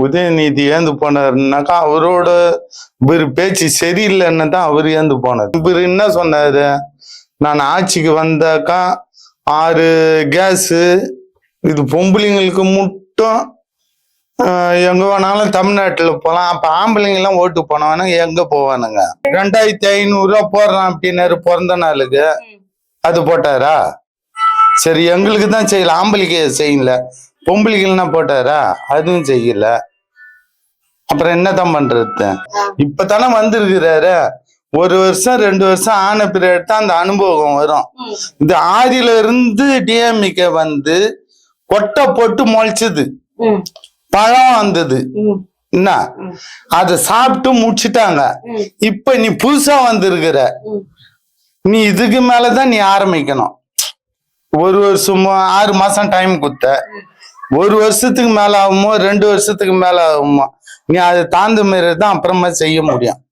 உதயநிதி ஏந்து போனாருன்னாக்கா அவரோட இவர் பேச்சு சரியில்லைன்னு தான் அவர் ஏந்து போனார். இவர் என்ன சொன்னாரு, நான் ஆட்சிக்கு வந்தாக்கா 6 கேஸு இது பொம்பளைங்களுக்கு மட்டும் எங்க வேணாலும் தமிழ்நாட்டுல போலாம். அப்ப ஆம்பளைங்க எல்லாம் ஓட்டு போனவனா எங்க போவானுங்க? 2500 ரூபா போடுறான் அப்படின்னாரு பிறந்த நாளுக்கு. அது போட்டாரா? சரி எங்களுக்கு தான் செய்யல, ஆம்பளைக்கு செய்யல. பொம்பளைக்குன்னா போட்டாரா? அதுவும் செய்யல. அப்புறம் என்னதான் பண்றது? இப்பதானே வந்திருக்கிறாரு. 1 வருஷம் 2 வருஷம் ஆன பிறகு தான் அந்த அனுபவம் வரும். இந்த ஆதியில இருந்து டிஎம்கே வந்து கொட்டை போட்டு முளைச்சது, பழம் வந்தது என்ன, அதை சாப்பிட்டு முடிச்சுட்டாங்க. இப்ப நீ புதுசா வந்திருக்கிற, நீ இதுக்கு மேலதான் நீ ஆரம்பிக்கணும். 1 வருஷமோ 6 மாசம் டைம் கொடுத்த, 1 வருஷத்துக்கு மேல ஆகுமோ 2 வருஷத்துக்கு மேல ஆகுமோ, நீ அதை தாழ்ந்த மாரி தான் அப்புறமா செய்ய முடியும்.